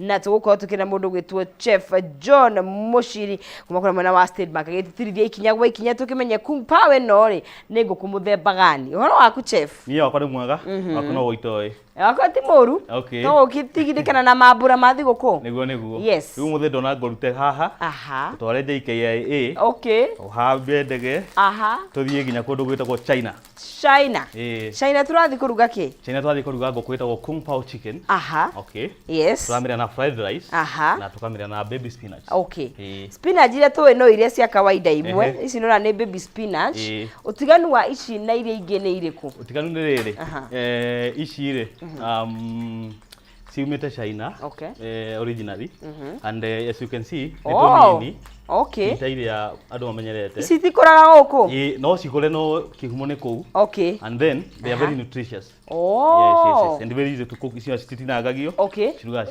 na tugukorwo tukina mundu gwitwo Chef John Mushiri kuma kuna mwena wa State Bank agitithirithia ikinya gwa ikinya tukimenye Kung Pao ino ri ni nguku muthemba gani uhoro waku Chef niyo wakwa ni mwega waku no woitoi wakwa ti muru no ukitigithikana na mambura ma thiguku niguo yes riu muthe ndona ngorute haha tware JKIA uhambe ndege tuthie nginya kundu gwitagwo China turathi kuruga ki China turathi kuruga nguku gwitagwo Kung Pao chicken yes turamira na fried rice na tukamira na baby spinach spinach ile tu no iria cia kawaida imwe ici no ni baby spinach utiganu wa ici na iria ingi ni iriku utiganu ni riri ici ri siumete China originally and as you can see ni itaire andu mamenyerete ici tikuraga guku no cikore no kihumo ni kuu and then they are very nutritious yes and very easy to cook ici citinagagio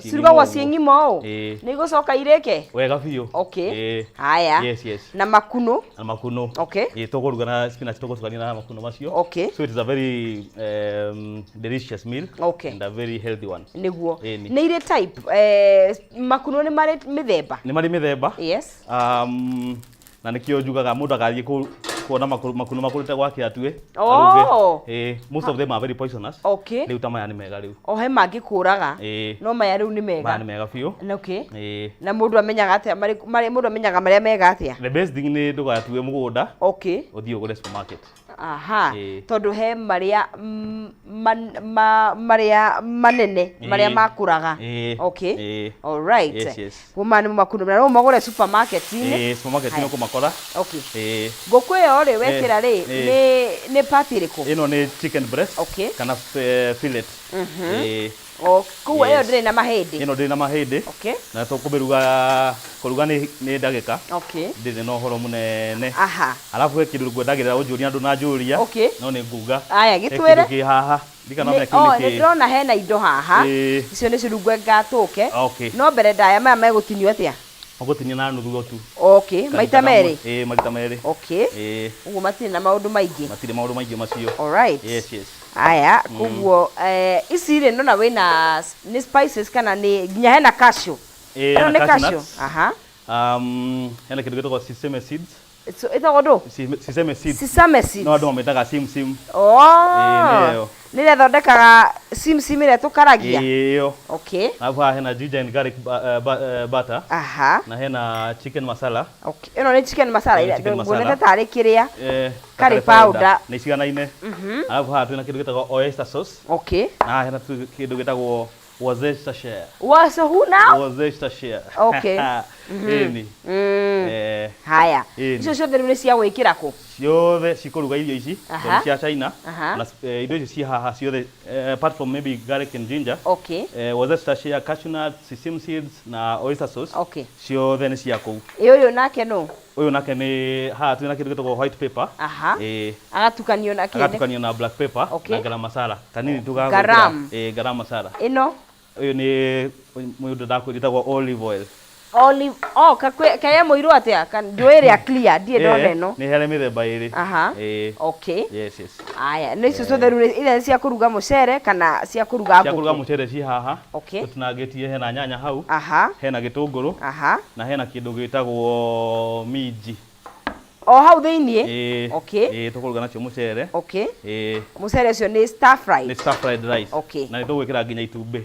ciruga gwa ciengimo ni gucoka ireke wega biu haya yes na makuno tuguruga na spinach tugucukania na makuno macio so it is a very delicious meal and a very healthy one niguo ni ire type makuno ni mari mithemba yes na nikio njugaga mundu agathie kuona makuno makurite gwake atue most of them are very poisonous riu tamaya ni mega riu he mangikuraga no maya riu ni mega biu na mundu amenyaga atia mundu amenyaga maria mega atia the best thing ni ndugatue mugunda uthie ugure supermarket tondu he maria manene maria makuraga all right kuma ni makuno no magure supermarket ni no kumakora nguku yo ri wekira ri ni part iriku ino ni chicken breast kana fillet kuwa yo ndire na mahindi ino ndire na mahindi na tukubiruga kuruga ni ndagika ndire no horo munene alafu kindu ngwendagirira unjuria andu na njuria no ni nguga aya gitwire ki haha ndikana mena kindu ni ndona hena indo haha icio ni cirungwe ngatuke no mbere ndaya maya megutinio atia ogotinia na nuthu tu maita meri maita meri uguo matire na maundu maingi macio all right yes aya kuguo ici ri ndona wina ni spices kana ni nginya hena cashew na cashew hena kindu gitagwo sesame seeds itagodo sesame seeds no andu mametaga sim ni thondekaga sim ire tukaragia alafu hena ginger and garlic butter na hena chicken masala ino ni chicken masala ile ngone tari kiria curry powder ni ciganaine alafu ha twina kindu gitagwo oyster sauce na hena kindu gitagwo Worcestershire. Who now? Worcestershire. Haya. Icio ciothe ni cia gwikira ku. Ciothe cikuruga irio ici cia China. Na indo ici ci haha ciothe apart from maybe garlic and ginger. Worcestershire, cashew nuts, sesame seeds na oyster sauce. Ciothe ni cia ku. Uyu nake no. Uyu nake ni haha twina kindu gitagwo white pepper. Agatukanio na kile. Agatukanio na black pepper na garam masala. Kanini tuga garam masala. Ino uyu ni mundu ndakwiritagwo olive oil kaya moiru atia kan ndoere clear die ndone no ni hele mithemba iri yes aya ni icio ciothe rure ile cia kuruga mucere kana cia kuruga mucere ci haha tutinangitie hena nyanya hau hena gitunguru na hena kindu gitagwo minji hau thiini tukuruga nacio mucere mucere ucio ni stir fried rice na nitugwikira nginya itumbi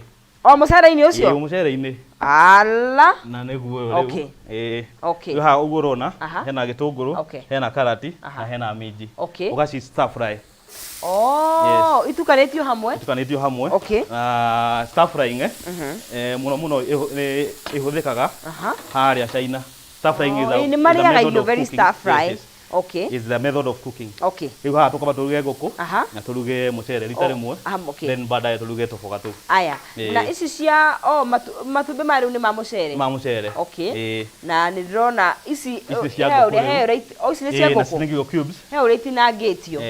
mucere-ini ucio mucere-ini ala na niguo riu ha uguo rona hena gitunguru hena karati na hena minji ugaci stir fry itukanitio hamwe stir frying muno ihuthikaga haria China stir frying is the method of cooking riu ha tukaba turuge nguku na turuge mucere rita rimwe then baadaye turuge tofogatu aya na ici cia matumbi mari ni ma mucere na ni ndrona ici ici ni cia nguku ni cubes he uri tinangitio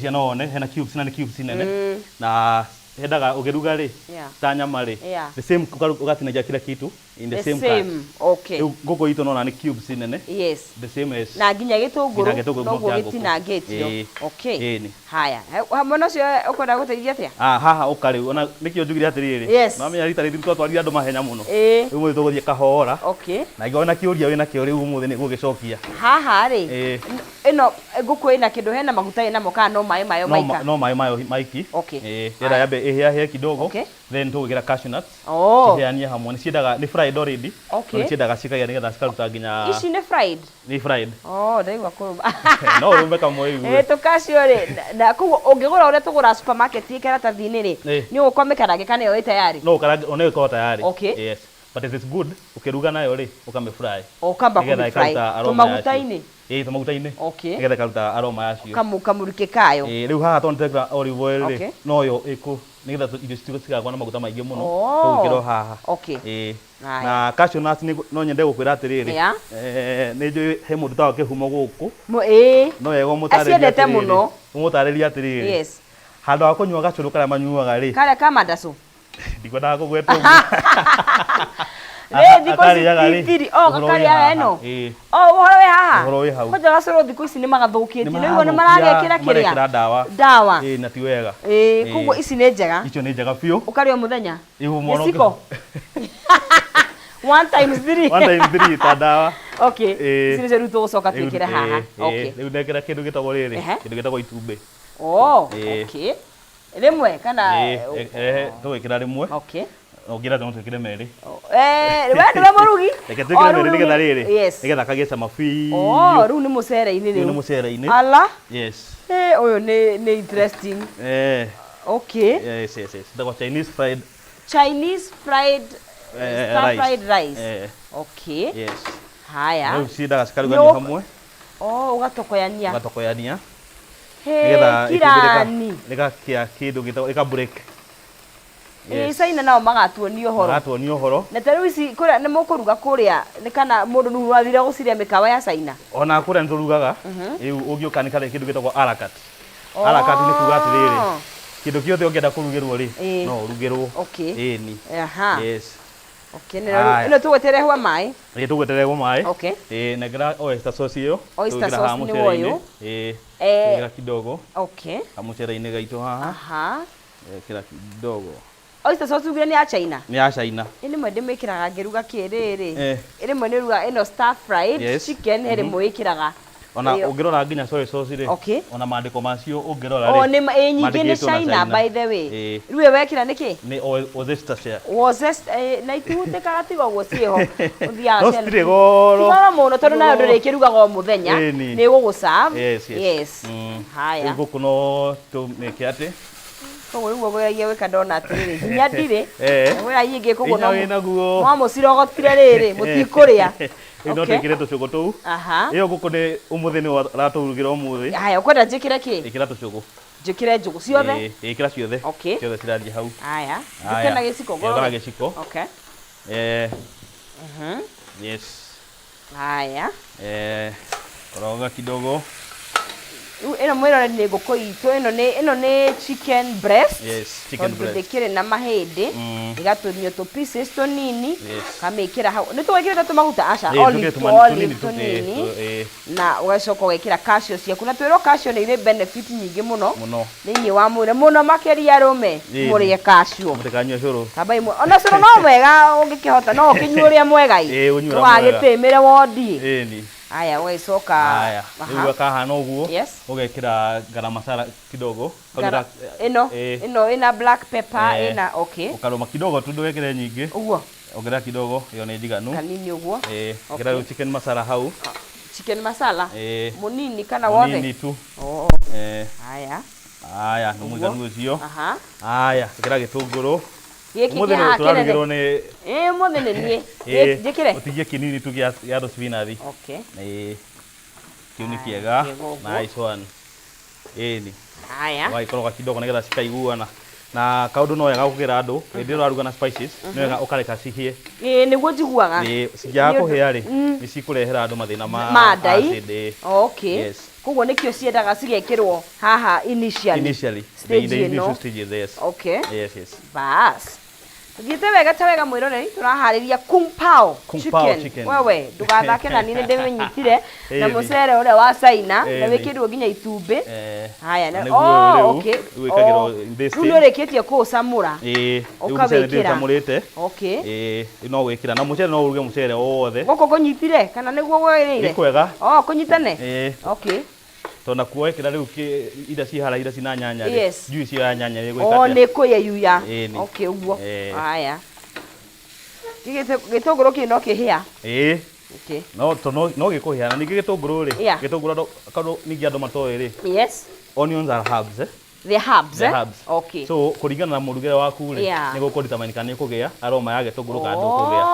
cia no one hena cubes na ni cubes nene na hendaga ukiruga ri ta nyama ri the same ugatinagia kila kitu in the same pan. Okay. Ngoko ito nona ni cubes nene. Yes. The same as na nginya gitunguru no gitinangitio. Okay. Haya. Hamwe nacio ukwenda guteithia atia? Haha ukari ona nikio njugire atiriri. Mami arita ri twatwarire andu mahenya muno. Riu mwe tuguthie kahora. Okay. Na ngiona kiuria wina kio riu umuthi ni gugicokia. Haha ri. Ino nguku ina kindu hena maguta ina moka no mai mayo maika. No mai mayo maiki. Okay. Tera yabe ehia kidogo. Then tugira cashew nuts. Ciheania hamwe ni ciendaga ni fried already. Okay. Ni ciendaga cikagia nigetha cikaruta nginya. Ici ni fried. Ni fried. Ndaigua kuruba. No rumbe kamwe igu. To cashew ri na kugo ungigura ure tugura supermarket ikera tathini ri ni ukomekanaga kana yo tayari. No kara ona iko tayari. Okay. Yes. But it is good ukiruga nayo ri ukame fry. Ukamba ku fry. Tumaguta-ini. Tumaguta-ini. Okay. Nigetha karuta aroma yacio. Kamurike kayo. Riu haha tontekra olive oil ri no yo iku nigetha irio citu cigakwa na maguta maingi muno tugikiro haha. Okay. Na cashew nuts no nyende gukwira atiriri ni njui he mundu tawa kihumo guku no yego asiendete muno umutarĩria atiriri yes handu wa kunyua gacuru karia manyuaga ri karia kama ndacu ndikwendaga kugweta thikũ gakaria eno ũhoro wĩ haha kwanja gacũrũ thikũ ici nĩ magathũkĩtie nĩguo nĩ maragekĩra kĩrĩa ndawa na ti wega koguo ici nĩ njega icio nĩ njega biũ ũkarĩa mũthenya gĩciko 1 times 3 ta ndawa okay ici nĩcio rĩu tũgũcoka twĩkĩre haha okay rĩu ndekĩra kĩndũ gĩtagwo rĩrĩ kĩndũ gĩtagwo itumbĩ okay rĩmwe kana tũgwĩkĩra rĩmwe okay Ogira tonto kire meri. Wewe ndio murugi. Reke tukire meri nigetha riri. Nigetha kagesa mafi. Riu ni mucere-ini riu. Ni mucere-ini. Ala. Yes. Uyu ni interesting. Okay. Yes. That Chinese fried fried rice. Okay. Yes. Haya. Riu cida cikaruga ni hamwe. Ugatokoyania. Nigetha ikindika nikakia kindu gita break. Saina nao magatuonio horo na taru ici kuria ni mukuruga kuria ni kana mundu nu wathire guciria mikawa ya Saina ona kuria niturugaga riu ungioka ni kale kindu gitagwo arakat ni kuga atiriri kindu kiothe ungienda kurugirwo ri no urugirwo ni yes okay ino tugwetere hwa mai tugwetere hwa mai okay negra oyster sauce iyo oyster sauce ni woyo negra kidogo okay kamucere-ini gaitu haha kila kidogo oyster sauce ugire ni ya China ni ya China ini mwende mwikiraga ngiruga kiriri iri mwe ni ruga ino stir fried chicken iri mwikiraga ona ungirora nginya soy sauce ri ona mandiko macio ungirora ri ni nyingi ni China by the way riu wekira niki ni Worcestershire na itutikaga tigo gucio uthiaga no stire goro no muno tondu nayo ndirikirugaga o muthenya ni guguserve yes haya nguku no tumeke ati koguo rĩu ũgũragia wĩka ndona atĩrĩrĩ hinya ndirĩ wĩra yingĩ koguo no mũcirogotire rĩrĩ mũtikũrĩa ino twĩkĩre tũcũgũ tũu ĩyo ngũkũ nĩ ũmũthĩ nĩ ũratũrugĩra ũmũthĩ haya ũkwenda njĩkĩre kĩ ĩkĩra tũcũgũ njĩkĩre njũgũ ciothe ĩkĩra ciothe ciothe cirathiĩ hau haya njĩkĩre na gĩciko ngoro gĩciko okay yes haya koroga kidogo ino mwirore ni nguku itu ino ni chicken breast chicken breast ndikire na mahindi igatunio to pieces to nini kamekira hau ni twekire tumaguta acha olive tunini na ugacoka wekira cashew ciaku na twiro cashew ni ire benefit nyingi muno thini wa mwire muno makeria rume murie cashew mutikanywe curu kabai ona curu no mwega ungikihota no kinyuria mwega wagitimire wodi ni haya wewe soka haya ndio kahana uguo ugekira garam masala kidogo ino ina black pepper ina okay ukaroma kidogo tu ndwekire nyingi uguo ongerera kidogo iyo ni njiganu kanini uguo ngira chicken masala hau chicken masala munini kana wothe munini tu haya ni mwiganu ucio haya ngira gitunguru Umuthi ni turarugirwo ni umuthi ni nie njikire utigie kinini tu ya spinachi okay kiu ni kiega nice one ni haya waikoroga kidogo nigetha cikaiguana na kaundu no wega kugira andu hindi uraruga na spices no wega ukareka cihie niguo njiguaga sinjaga kuhia ri ni cikurehera andu mathina ma acid. Okay, yes, koguo nikio ciendaga cigekirwo haha initially the initial stages. Yes, okay, yes bas Gite wega ta wega mwirore turahariria kung pao chicken. Wewe ndugathake na nini ndimenyitire na mucere ure wa China na wikirwo ginya itumbi. Haya na okay. Wikagirwo this thing. Nuri reketie ku samura. Ukawikira samurite. Okay. No wikira na mucere no uruge mucere wothe. Goko kunyitire kana niguo wereire. Nikwega. Kunyitane. Okay. Tona kuwekera riu ida cihara ida cina nyanya ri juice ya nyanya ni gwikate ni kuyeyuya. Okay uguo. Haya gitunguru kino kihia. Okay. No gikuhia na ningi gitunguru ri gitunguru kando ningi andu matoe ri. Yes. Onions are herbs. The herbs. Okay. So kuringana na murugire waku ri ni gukuritamanika ni kugia aroma ya gitunguru ka ndukugia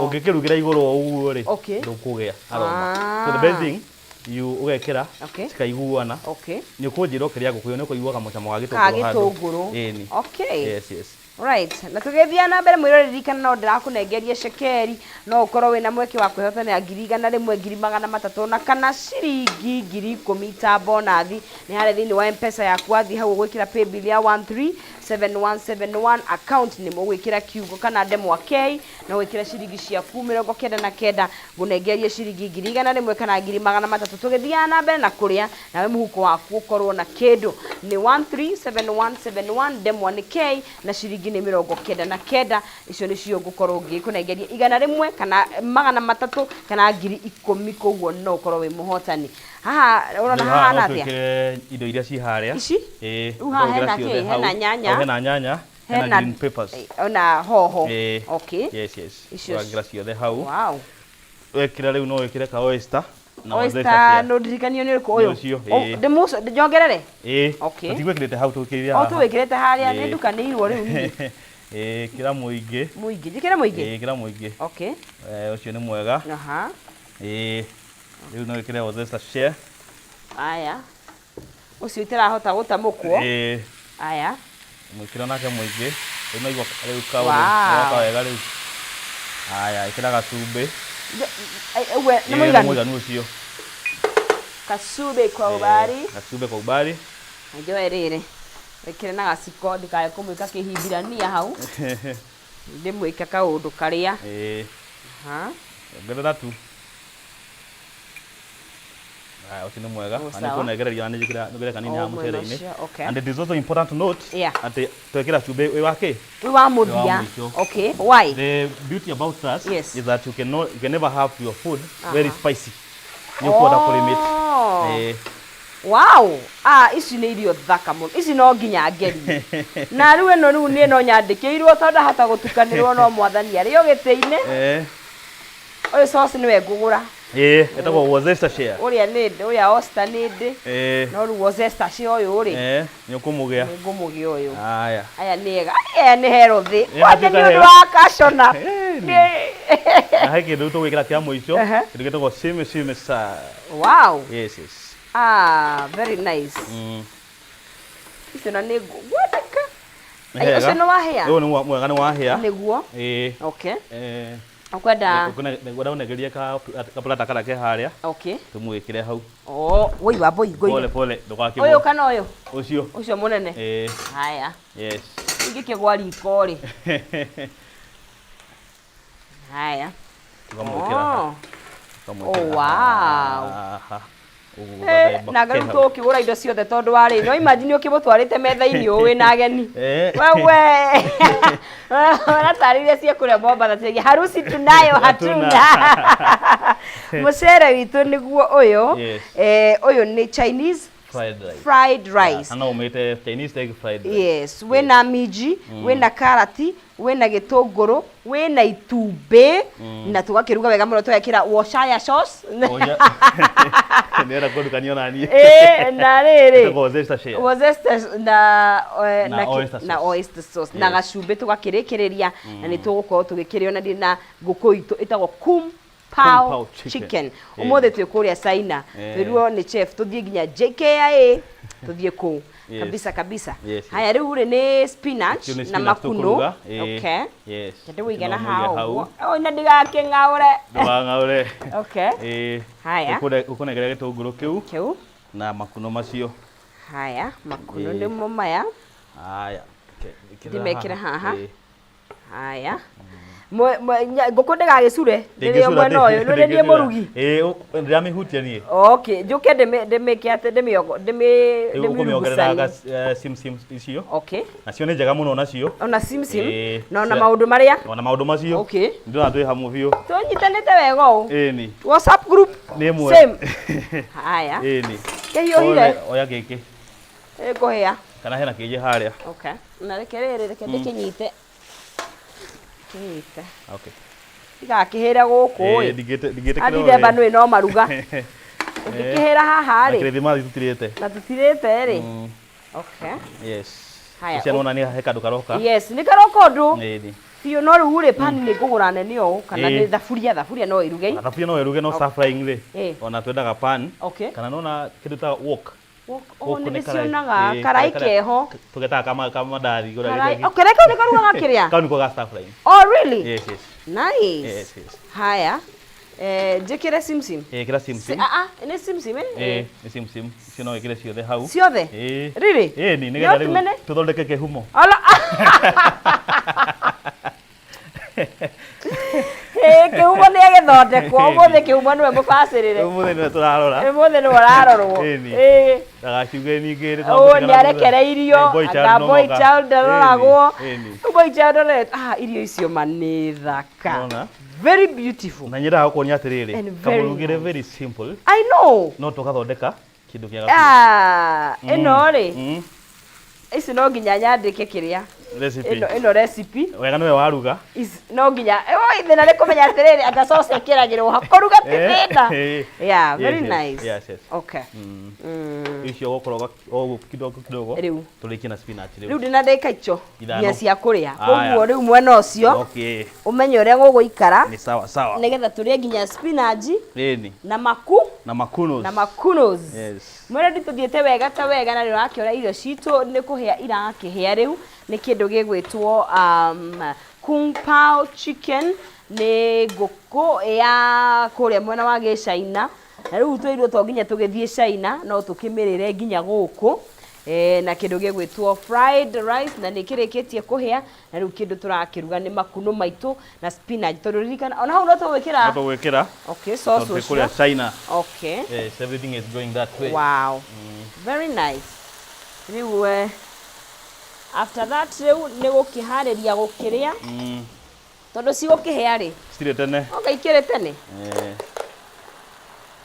ungikirugira iguru uguo ri ndukugia aroma. So the best thing you ugekira cikaiguana ni ukunjira ukiria gukuyo ni kuigua kamucamo ga gitunguru okay. Yes. Right. Na tugethia na mbere mwirorerikana no ndirakunengeria shekeri no ukorwo wina mweke wa kwihotanira 1,300 na kana ciringi 10,000 ta bonathi ni hare thini wa M-Pesa yaku athi hau gwikira pay bill ya 137171 account ni mwikira kiugo kana ndemwa K na gwikira ciringi ciaku 99 gunengeria ciringi 1,100 kana 2,300 tugethia na mbere na kuria nawe muhuko waku ukorwo na kindu ni 137171 ndemwa ni K na ciringi ni 99 icio ni cio ngukorwo ngikunengeria 100 kana 300 kana 10,000 koguo no ukorwo wi muhotani haha urona haha na atia indo iria ci haria hena nyanya hena green peppers ona hoho okay icio ngira ciothe hau wow wekira riu no wekire ka oyster na oyster no ndirikanio ni uko uyu ndimuso njongerere okay atigwekirete hau tukiria tuwekirete haria ni nduka ni irwo riu ni kira muingi njikira muingi kira muingi okay ucio ni mwega riu no wekire oyster share aya ucio itarahota gutamukwo aya mwikira nake muingi riu no igwa riu kawa wega riu aya ikira gatumbi we ni muiganu ucio kasube kwa ubari njoe riri wekire na gaciko ndikaye kumwika kihimbirania hau ndimwika kaundu karia ngera tu ucio ni mwega ani kunegereria ni jikira ngere kanini ha mucere-ini and it is also important to note ati twekira chumbe wi wake wi wa muthia okay why the beauty about us is that you can never have your food very spicy ni kuoda kulimit wow ici ni irio thaka muno ici no nginya ngeri na riu eno riu ni no nyandikirwo tonda hata gutukanirwo no mwathani ari yo gite-ini oyo sauce ni we ngugura etagwo Worcester share uria ninde uria oyster ninde no ru Worcester share oyo uri ni ukumugia oyo aya niega ni healthy kwani ni undu wa kashona na haki ndu twikira kia muico ndigitagwo shime sa wow yes very nice icio na ni gwandika ayo no wahia uyu ni mwega ni wahia niguo okay ukwenda ngwenda unegerie ka plata kana ke haria tumwikire hau woi wa boy pole ndugaki uyu kana uyu ucio munene haya yes ingike gwa riko ri haya tukamwikira wow na garu to kigura indo ciothe tondu wari no imagine ukimutwarite metha-ini uwi na ageni wewe na tarire cia kuria bomba na harusi tunayo hatuna mucere witu niguo uyu uyu ni Chinese fried rice ana umete Chinese egg fried rice yes wena miji wena karati wena gitunguru wena itumbi na tugakiruga wega muno twekira Worcestershire sauce nera kodu kaniona ni na riri Worcestershire na oyster sauce na gacumbi tugakirikiriria na ni tugukorwo tugikirio na nguku itu itagwo kung pao chicken umuthi twi kuria China twiruo ni chef tuthie nginya JKIA tuthie ku Kabisa kabisa. Haya riu ri ni spinach na makuno. Okay. Yes. Kende wigana hao. Oh na ndigake ngaure. Ngaure. Okay. Haya. Ukonegera gitunguru kiu. Na makuno macio. Haya, makuno ni mo maya. Haya. Ndimekira haha. Haya. Ngũkũ ndĩgagĩcure rĩrĩa mwena ũyũ nĩ ndĩ mũrugi ndĩramĩhutia niĩ okay njuke ndĩmĩke atĩ ndĩmĩongerera simsim icio okay nacio nĩ njega mũno nacio ona simsim na ona maũndũ marĩa ona maũndũ macio okay ndĩrona twĩ hamwe biũ tũnyitanĩte wega ũũ ĩni WhatsApp group nĩ ĩmwe same haya ĩni kĩhiũhire oya gĩkĩ ngũhĩa kana hena kĩnje harĩa okay na reke rĩrĩ reke ndĩkĩnyite Kĩnyite. Okay. Igakĩhĩra gũkũ ĩ. Ndigĩte Athithemba nĩ no maruga. Ũngĩkĩhĩra haha rĩ. Nakĩrĩthima tutirĩte. Na tutirĩte rĩ. Okay. Yes. Haya. Cianona nĩ he kandu karoka. Yes, nĩ karoka ũndũ. Ĩni. Biũ no rĩu rĩ pan nĩ ngũgũra nene ũũ kana nĩ thaburia no iruge. Thaburia no iruge no stir frying rĩ. Ona twendaga pan. Kana nona kĩndũ ta wok. Nĩ cionaga karai keho tugetaga kamandathi okay reka nĩ karugaga kĩrĩa kau nĩko ga stir frying oh really yes nice yes haya njĩkĩre simsim kĩra simsim nĩ simsim nĩ simsim icio no wĩkĩre ciothe hau ciothe really ĩni nĩgetha rĩu tũthondeke kĩhumo kĩhumo nĩ agĩthondekwo ũmũthĩ kĩhumo nĩwe mũbacĩrĩre ũmũthĩ nĩwe tũrarora ũmũthĩ nĩwe ũrarorwo ndagakiuge ningĩ nĩ arekereirio anga boy child ndaroragwo boy child irio icio ma nĩ thaka very beautiful na nyendaga gũkuonia atĩrĩrĩ kamũrugĩre very simple I know no tũgathondeka kĩndũ kĩa gakuo ĩno rĩ ici no nginya nyandĩke kĩrĩa ĩno recipe wega nĩwe waruga no nginya thĩna nĩ kũmenya atĩrĩrĩ anga sauce ĩkĩragĩrwo ha kũruga ti thĩna yeah very nice okay icio gũkoroga o kidogo rĩu tũrĩkie na spinach rĩu ndĩna ndĩka icio nginya cia kũrĩa koguo rĩu mwena ũcio ũmenye ũrĩa gũgũikara nĩ sawa sawa nĩgetha tũrĩe nginya spinach na makunos mwena nditũthiĩte wega ta wega na nĩũrakĩona irio citũ nĩ kũhĩa irakĩhĩa rĩu nĩ kĩndũ gĩgwĩtwo kung pao chicken nĩ ngũkũ ya kũrĩa mwena wa Gĩcaina na rĩu twĩrwo to nginya tũgĩthiĩ China no tũkĩmĩrĩre nginya gũkũ na kĩndũ gĩgwĩtwo fried rice na nĩ kĩrĩkĩtie kũhĩa na rĩu kĩndũ tũrakĩruga nĩ makuno maitũ na spinach tondũ ririkana ona hau no tũgwĩkĩra okay sauce ũcio China okay yes everything is going that way wow very nice rĩu after that rĩu nĩ gũkĩharĩria gũkĩrĩa tondũ cigũkĩhĩa rĩ cirĩ tene ũkaikĩre tene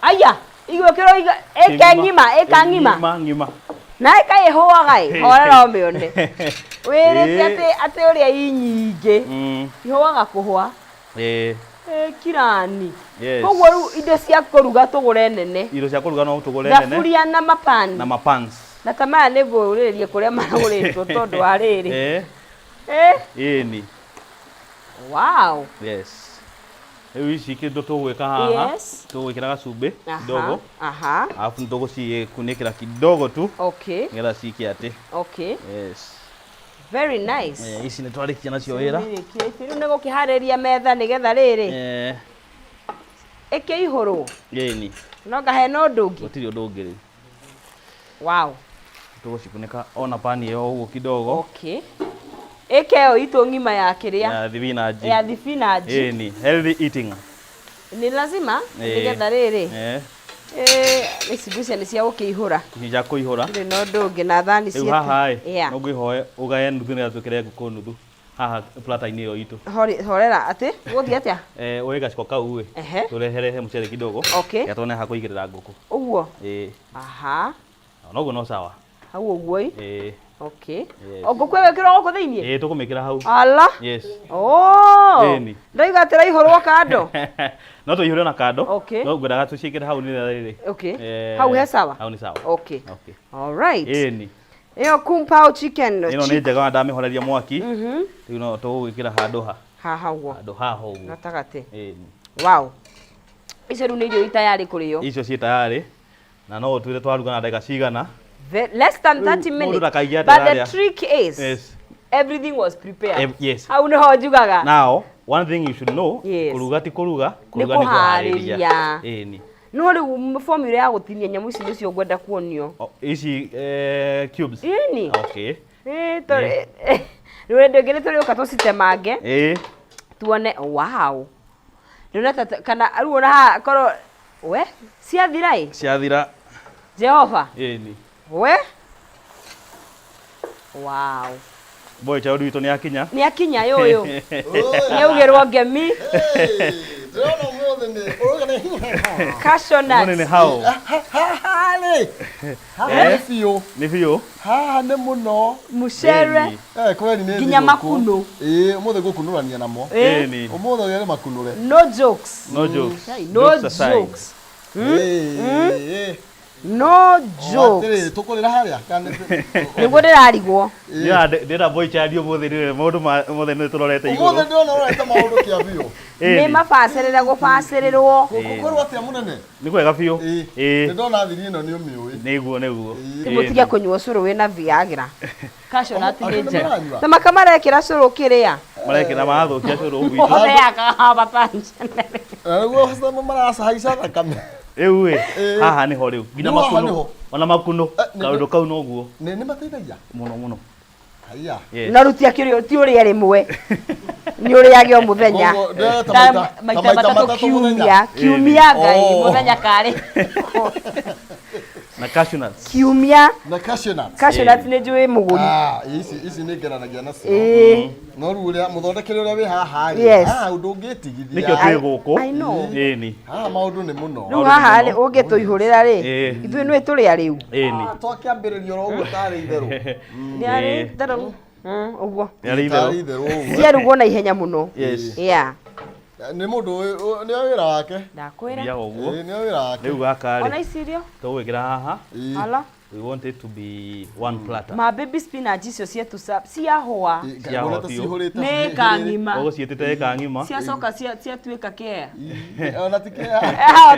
aya igũkĩrwo ĩka ng'ima na ĩkaĩhũaga horera ũmĩone wĩrĩte atĩ ũrĩa i nyingĩ ihũaga kũhũa kirani koguo rĩu indo cia kũruga tũgũre nene indo cia kũruga no tũgũre nene thaburia na mapans na tamaya nĩ ngũrĩrĩrie kũrĩa maragũrĩtwo tondũ wa rĩrĩ ĩni wow yes rĩu ici kĩndũ tũgwĩka haha tũgwĩkĩra gacumbĩ kidogo alafu nĩtũgũcikunĩkĩra kidogo tu nĩgetha ciike atĩ yes very nice ici nĩ twarĩkia nacio wĩra rĩu nĩ gũkĩharĩria metha nĩgetha rĩrĩ ĩkĩihũrwo ĩni no ngahe na ũndũ ũngĩ gũtirĩ ũndũ ũngĩ rĩu wow tũgũcikunĩka ona pani ĩyo ũguo kidogo ĩkeo itũ ng'ima ya kĩrĩa ya thibinaji ĩni healthy eating ni lazima nĩgetha rĩrĩ ici mbica nĩ cia gũkĩihũra cia kũihũra ndĩ na ũndũ ũngĩ na thani ciĩtũ rĩu haha no ngwĩhoe ũgae nuthu nĩgetha twĩkĩre ngũkũ nuthu haha plata-inĩ ĩyo itũ horera atĩ gũthiĩ atĩa woe gaciko kau tũreherehe mũcere kidogo ya tuone ha kũigĩrĩra ngũkũ ũguo noguo no sawa hau ũguo okay ngũkũ ĩgĩkĩrwo gũkũ thĩinĩ tũkũmĩkĩra hau ala yes ndoiga atĩ ĩihũrwo kando no tũihũre na kando no ngwendaga tũciĩkĩre hau nĩrĩ hau he sawa hau nĩ sawa all right ĩyo kung pao chicken ĩno nĩ njega ndamĩhoreria mwaki rĩu no tũgwĩkĩra handũ haha ũguo gatagatĩ wow icio rĩu nĩ irio itayarĩ kũrĩo icio ciĩ tayarĩ na no twĩre twaruga na ndagĩka cigana Less than 30 minutes. But the trick is, everything was prepared. Yes. How no jugaga. Now, one thing you should know, kuruga ti kuruga, kuruga ni kuhariria. Ni. No ri formula ya gutinia nyamu ici nicio ngwenda kuonio. Ici cubes. Ni. Okay. Tore. Rwende ngene tore uka tucitemange. Tuone wow. Ndona kana ruona ha koro we ciathira ciathira Jehova ni we wow boy cha udu ni akinya yoyo yeugerwo ngemi ndona mothe ni urugane Cashewnut ni how ni fio ha ne muno mucere kweli ni ginya makuno umothe gukunurania namo ni umothe yale makunure no jokes no jokes no jokes tukurira haria kana niguo ndirarigwo ndira boy cha dio mothe ni maundu mothe ni turorete iguru umothe ndona ureta maundu kia bio ni mabacirira gubacirirwo gukorwo atia munene ni kwega bio ndona thiri ino ni umiui niguo timutige kunywa curu wina viagira Cashewnut ni njega tamaka marekira curu kiria marekira mathukia curu ugu otheaga abatanje niguo hasa marasa haisa thakame haha niho riu ginya makuno ona makuno kaundu kau no guo ni mateithagia muno haya na rutia kirio ti uria rimwe ni uriage o muthenya maita matatu kiumia ngai muthenya kari na cashewnut kiumia na cashewnut ni njui muguri ici ni ngeranagia nacio no ruria muthondekere uria wi haha undu ungitigithia nikio twi guku ni maundu ni muno riu haha ri ungituihurira ri ithui nwi turia riu ni twakiambiriria ro uguo tari itheru ni ari theru uguo ni ari itheru ciarugwo na ihenya muno ni mundu ni wira wake ndakwira ya uguo ni wira wake riu gakari ona isirio tuwikira haha ala we want it to be one platter ma baby spinach icio cietu ciahua ne kangima ogo cietete kangima ciacoka ciatuika kia ona tikia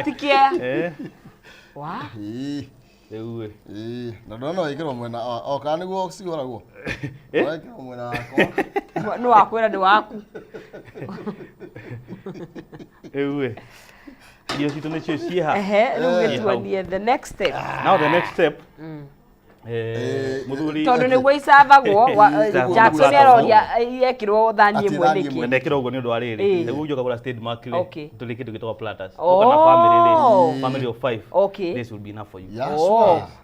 tikia wa riu na ndona wikirwo mwena o kana niguo cigoragwo wikirwo mwena wako no wakwira ndi waku irio citu nicio ciha riu gituanie the next step now the next step muthuri tondu niguo icavagwo Jackson aroria yekirwo thani imwe niki ndekira uguo ni undu wa riri niguo njoka gura state mark ri tuli kindu gitwa platters ukana family of 5 this will be enough for you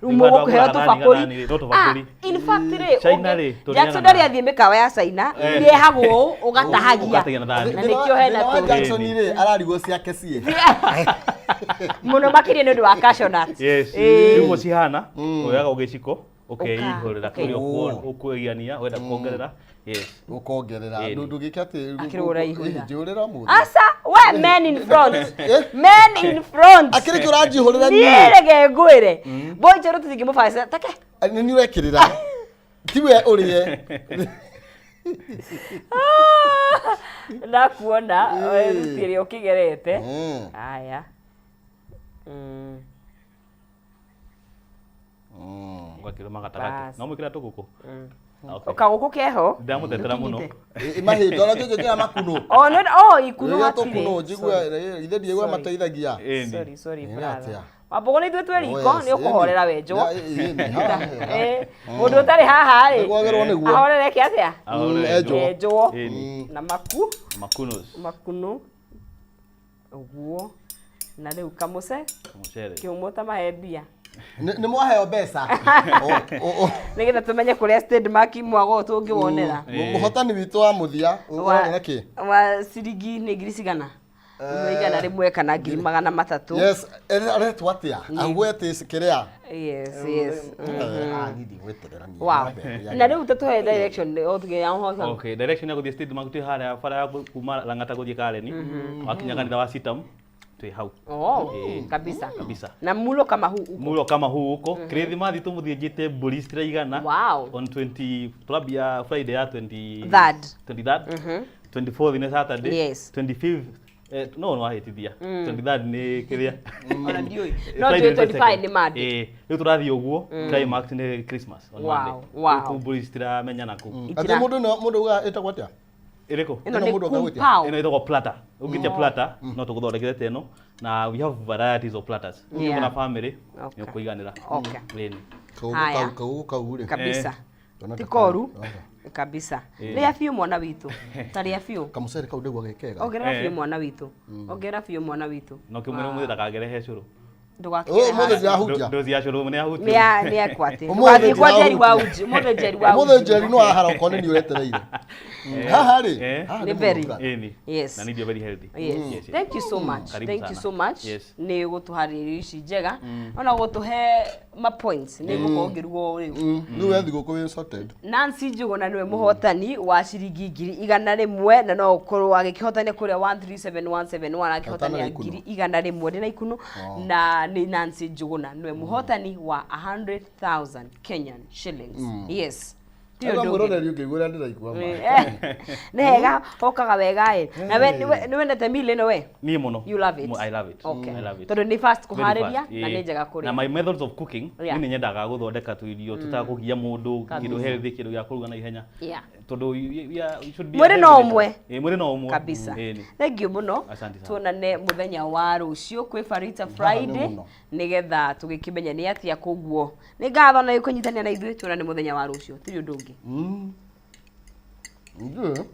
rumo gukuheo tubakuri in fact ri Jackson ari athie mikawa ya China irehagwo ugatahagia na nikio hena Jackson ri ararigwo ciake cie muno makiria ni undu wa Cashewnut riu cihana oyaga ugiciko ihurira kuri ukuiania wenda kuongerera ukongerera ndu gikati akirura ihurira njurira mu asa we men in front akiri urajihurira ni rege ngwire boy cheru tuthigi mufaisa take ni urekirira tiwe urie na kuona rutiri ukigerete aya ngakiruma gatagati no mwikira tuguku okaguku keho ndamutetera muno imahinda ona kike kira makuno ikuno atire jigwa ithe diegwa mateithagia sorry brother wabogo ni itwe riko ni ukuhorera wenjo mundu utari haha ri ahorere ki atia ejo na uguo na riu kamuse kiumuta mahembia ni mwaheo mbeca nigetha tumenye kuria state mark mwago tungionera muhotani witu wa muthia wona ki wa ciringi ni ngiri cigana igana rimwe kana ngiri magana matatu yes aretwa atia agwete kiria yes nidi gweterera ni wow na riu tutuhe direction otuge ya hoza okay direction ya guthie state mark tu hara fara ya kuma langata guthie Kareni wakinya kanitha wa Sitam hau kabisa na mulo kama huu uko Christmas tumuthie mburi citiraigana on 20 Friday ya 23rd 24th ni Saturday 25th no wahitithia 23 ni kiria ona ndioi no 25 ni madi riu turathi uguo climax ni Christmas on Monday wow kumburi stira menya naku ati mundu uga etagwo atia iriko ino ni kumpao ino itagwo platter ungitia platter no tuguthondekire teno na we have varieties of platters ni kuna family ni kuiganira okay kau kabisa tikoru kabisa ria fiu mwana witu taria fiu kamusere kau ndegwa gekega ongerera fiu mwana witu ongerera fiu mwana witu no kimwe mwe ndakagerehe curu mothe yahutia ndozi ya curu mwe yahutia ni akwate wathi kwa jeri wa uji mothe jeri no ahara ukone ni uretereire haha ri ni very yes na ndio very healthy yes thank you so much ni gutuhariria ici njega ona gutuhe ma points ni gukongirugo riu ni wethi guko sorted Nancy Njuguna niwe muhotani wa ciringi 100 na no ukorwo agikihotania kuria 137171 akihotania 100 ndina ikuno na ni Nancy Njuguna niwe muhotani wa 100,000 Kenyan shillings yes Ega murone ngigura ndiraigua ma nega okaga wega na we ni wendete mile no we ni muno you love it I love it okay I love it tondu ni fast kuhariria na ni njega kuri na my methods of cooking ni nyendaga guthondeka tu irio tutakugia mundu kindu healthy kindu gya kuruga na ihenya tondu we should be mwere no umwe kabisa thank you muno tuonane muthenya wa rucio kwi Farita Friday nigetha tugikimenya ni atia kuguo ni ngatho na ikunyitania na ithuĩ tuonane muthenya wa rucio tiri undu ungi ndio